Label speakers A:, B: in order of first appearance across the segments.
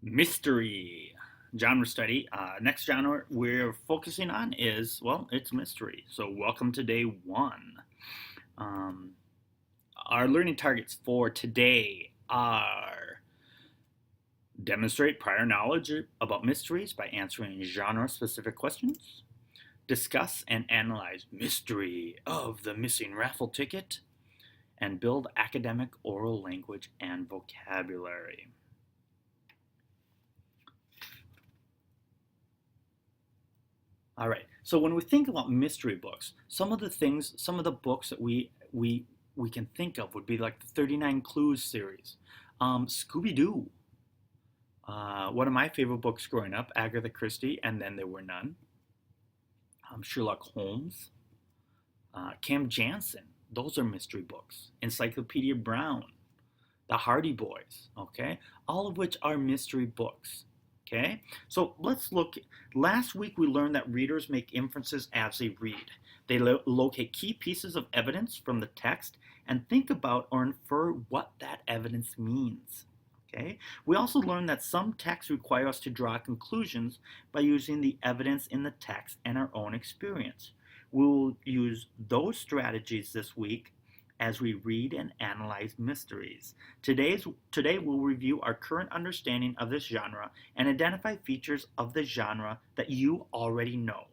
A: Mystery genre study. Next genre we're focusing on is, well, it's mystery. So, welcome to day one. Um, our learning targets for today are demonstrate prior knowledge about mysteries by answering genre specific questions, discuss and analyze mystery of the missing raffle ticket, and build academic oral language and vocabulary. All right. So when we think about mystery books, some of the books that we can think of would be like the 39 Clues series, Scooby Doo. One of my favorite books growing up, Agatha Christie, and Then There Were None. Sherlock Holmes, Cam Jansen. Those are mystery books. Encyclopedia Brown, The Hardy Boys. Okay, all of which are mystery books. Okay, so let's look. Last week we learned that readers make inferences as they read. They locate key pieces of evidence from the text and think about or infer what that evidence means. Okay, we also learned that some texts require us to draw conclusions by using the evidence in the text and our own experience. We will use those strategies this week as we read and analyze mysteries. Today we'll review our current understanding of this genre and identify features of the genre that you already know.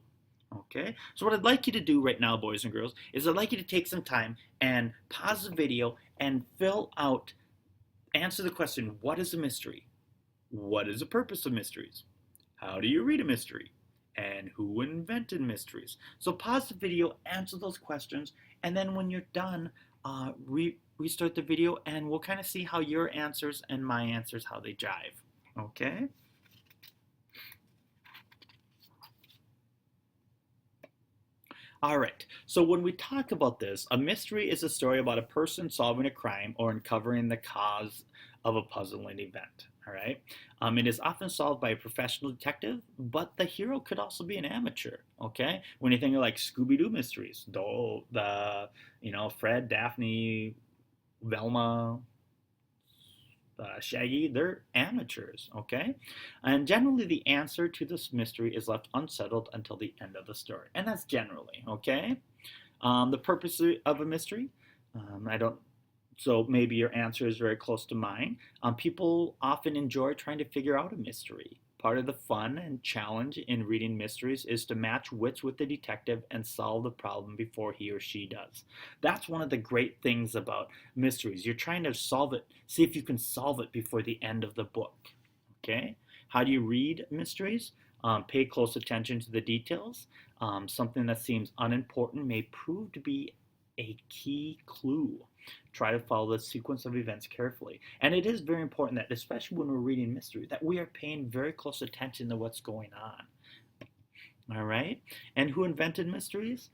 A: Okay? So what I'd like you to do right now, boys and girls, is I'd like you to take some time and pause the video and answer the question, what is a mystery? What is the purpose of mysteries? How do you read a mystery? And who invented mysteries? So pause the video, answer those questions, and then when you're done, restart the video, and we'll kind of see how your answers and my answers, how they jive. Okay? All right. So when we talk about this, a mystery is a story about a person solving a crime or uncovering the cause of a puzzling event. All right. It is often solved by a professional detective, but the hero could also be an amateur. Okay. When you think of like Scooby Doo mysteries, though Fred, Daphne, Velma, Shaggy, they're amateurs, okay? And generally, the answer to this mystery is left unsettled until the end of the story. And that's generally, okay? The purpose of a mystery, I don't, so maybe your answer is very close to mine. People often enjoy trying to figure out a mystery. Part of the fun and challenge in reading mysteries is to match wits with the detective and solve the problem before he or she does. That's one of the great things about mysteries. You're trying to solve it, see if you can solve it before the end of the book. Okay? How do you read mysteries? Pay close attention to the details. Something that seems unimportant may prove to be a key clue. Try to follow the sequence of events carefully. And it is very important that, especially when we're reading mystery, that we are paying very close attention to what's going on. All right? And who invented mysteries?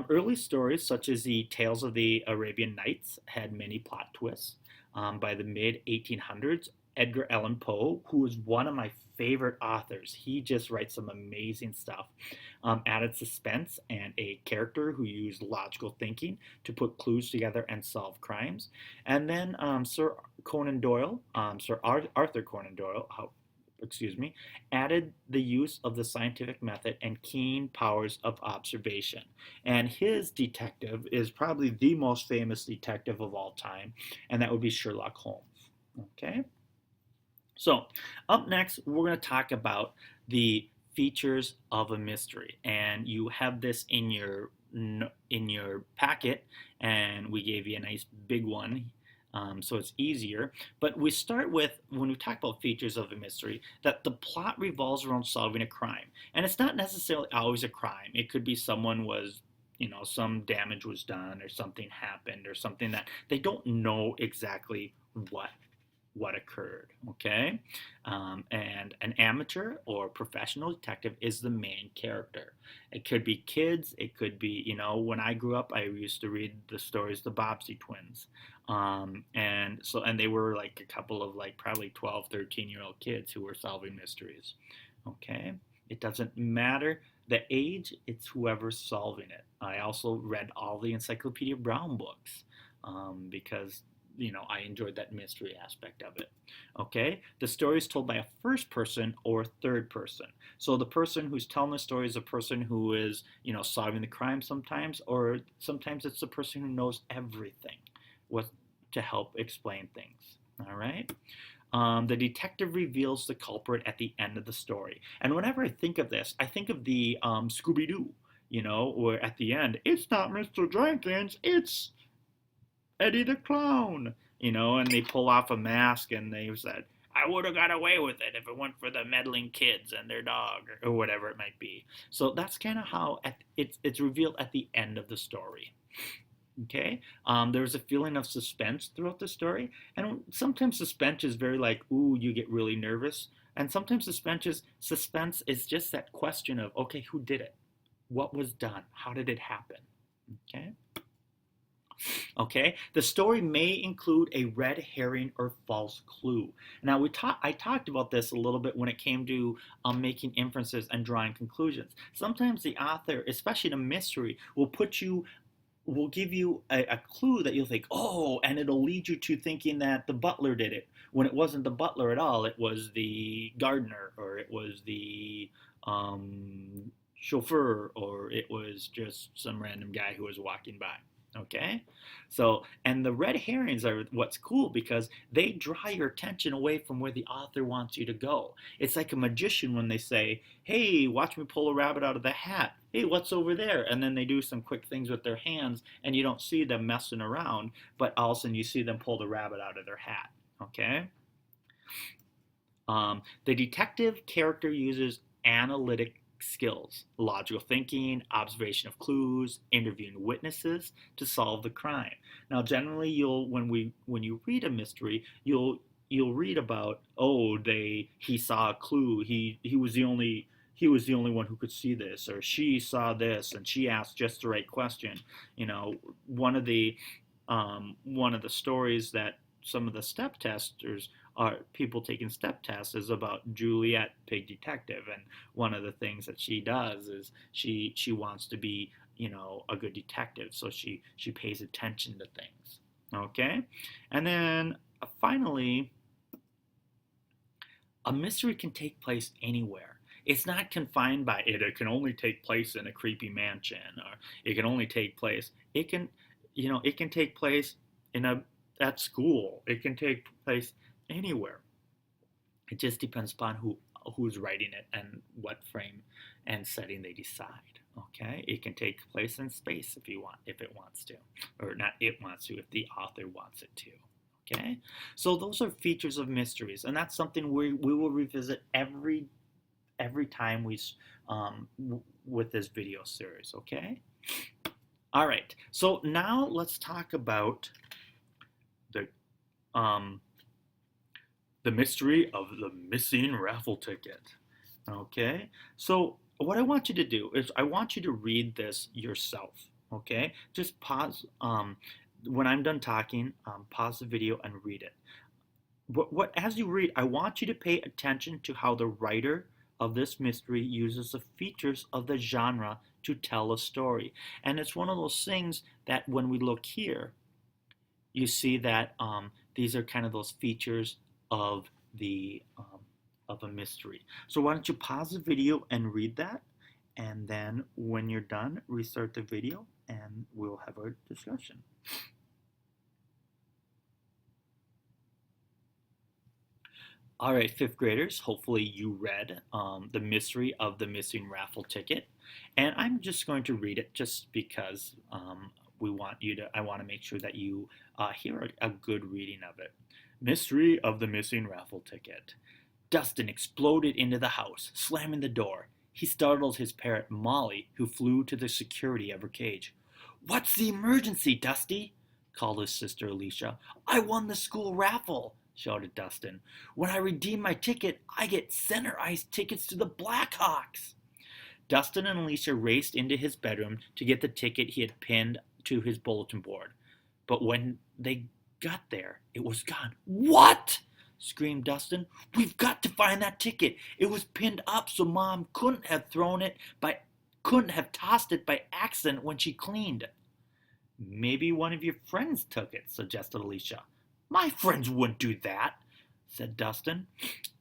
A: Early stories, such as the Tales of the Arabian Nights, had many plot twists. By the mid 1800s, Edgar Allan Poe, who is one of my favorite authors, he just writes some amazing stuff, added suspense and a character who used logical thinking to put clues together and solve crimes. And then Sir Arthur Conan Doyle, added the use of the scientific method and keen powers of observation. And his detective is probably the most famous detective of all time, and that would be Sherlock Holmes. Okay? So, up next, we're going to talk about the features of a mystery, and you have this in your packet, and we gave you a nice big one, so it's easier. But we start with, when we talk about features of a mystery, that the plot revolves around solving a crime, and it's not necessarily always a crime. It could be some damage was done, or something happened, or something that they don't know exactly what occurred, okay? And an amateur or professional detective is the main character. It could be kids, it could be, when I grew up, I used to read the stories, the Bobbsey twins. And they were like a couple of like probably 12, 13-year-old kids who were solving mysteries, okay? It doesn't matter the age, it's whoever's solving it. I also read all the Encyclopedia Brown books because I enjoyed that mystery aspect of it. Okay, the story is told by a first person or third person. So the person who's telling the story is a person who is, solving the crime sometimes, or sometimes it's the person who knows everything, what to help explain things. All right. The detective reveals the culprit at the end of the story. And whenever I think of this, I think of the Scooby Doo, where at the end, it's not Mr. Jenkins, it's Eddie the Clown, and they pull off a mask and they said, I would have got away with it if it weren't for the meddling kids and their dog, or whatever it might be. So that's kind of how it's revealed at the end of the story. Okay, there's a feeling of suspense throughout the story, and sometimes suspense is very like, ooh, you get really nervous, and sometimes suspense is just that question of, okay, who did it? What was done? How did it happen? Okay. Okay, the story may include a red herring or false clue. Now, I talked about this a little bit when it came to making inferences and drawing conclusions. Sometimes the author, especially in a mystery, will give you a clue that you'll think, oh, and it'll lead you to thinking that the butler did it, when it wasn't the butler at all. It was the gardener, or it was the chauffeur, or it was just some random guy who was walking by. Okay, so, and the red herrings are what's cool because they draw your attention away from where the author wants you to go. It's like a magician when they say, hey, watch me pull a rabbit out of the hat. Hey, what's over there? And then they do some quick things with their hands and you don't see them messing around, but all of a sudden you see them pull the rabbit out of their hat. Okay. The detective character uses analytic skills, logical thinking, observation of clues, interviewing witnesses to solve the crime. Now, generally, when you read a mystery, you'll read about, oh, he saw a clue, he was the only one who could see this, or she saw this and she asked just the right question. One of the stories that some of the step testers are people taking step tests is about Juliet, Pig Detective, and one of the things that she does is she wants to be a good detective, so she pays attention to things. Okay, and then finally, a mystery can take place anywhere. It's not confined by it. It can only take place in a creepy mansion, or it can only take place. It can take place at school. It can take place anywhere. It just depends upon who's writing it and what frame and setting they decide. Okay, it can take place in space if it wants to, or not. It wants to if the author wants it to. Okay, so those are features of mysteries, and that's something we will revisit every time with this video series. Okay. All right. So now let's talk about the mystery of the missing raffle ticket. Okay, so what I want you to do is I want you to read this yourself. Okay, just pause when I'm done talking. Pause the video and read it. But as you read, I want you to pay attention to how the writer of this mystery uses the features of the genre to tell a story. And it's one of those things that when we look here, you see that these are kind of those features of of a mystery. So why don't you pause the video and read that, and then when you're done, restart the video and we'll have a discussion. All right, fifth graders, hopefully you read The Mystery of the Missing Raffle Ticket. And I'm just going to read it just because I want to make sure that you hear a good reading of it. Mystery of the Missing Raffle Ticket. Dustin exploded into the house, slamming the door. He startled his parrot, Molly, who flew to the security of her cage. What's the emergency, Dusty? Called his sister Alicia. I won the school raffle, shouted Dustin. When I redeem my ticket, I get center ice tickets to the Blackhawks. Dustin and Alicia raced into his bedroom to get the ticket he had pinned to his bulletin board. But when they got there, it was gone. What? Screamed Dustin. We've got to find that ticket. It was pinned up so Mom couldn't have tossed it by accident when she cleaned. Maybe one of your friends took it, suggested Alicia. My friends wouldn't do that, said Dustin.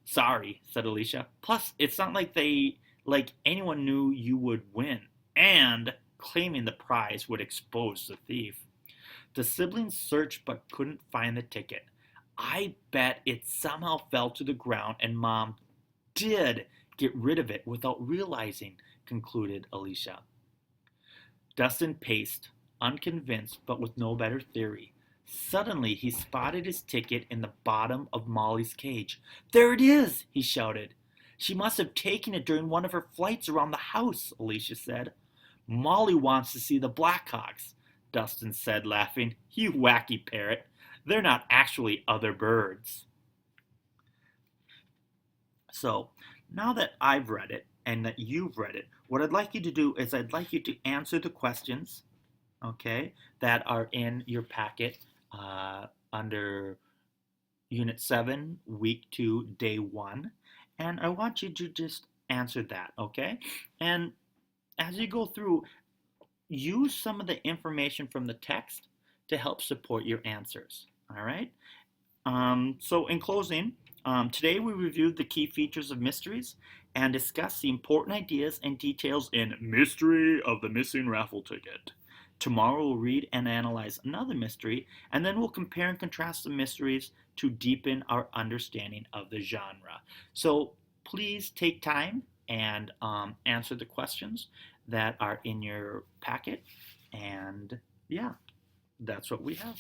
A: Sorry, said Alicia. Plus, it's not like anyone knew you would win, and claiming the prize would expose the thief. The siblings searched but couldn't find the ticket. I bet it somehow fell to the ground and Mom did get rid of it without realizing, concluded Alicia. Dustin paced, unconvinced but with no better theory. Suddenly he spotted his ticket in the bottom of Molly's cage. There it is, he shouted. She must have taken it during one of her flights around the house, Alicia said. Molly wants to see the Blackhawks, Dustin said, laughing. You wacky parrot. They're not actually other birds. So, now that I've read it and that you've read it, what I'd like you to do is I'd like you to answer the questions, okay, that are in your packet under Unit 7, Week 2, Day 1. And I want you to just answer that, okay? And as you go through, use some of the information from the text to help support your answers, all right? So in closing, today we reviewed the key features of mysteries and discussed the important ideas and details in Mystery of the Missing Raffle Ticket. Tomorrow we'll read and analyze another mystery, and then we'll compare and contrast the mysteries to deepen our understanding of the genre. So please take time and answer the questions that are in your packet, and yeah, that's what we have.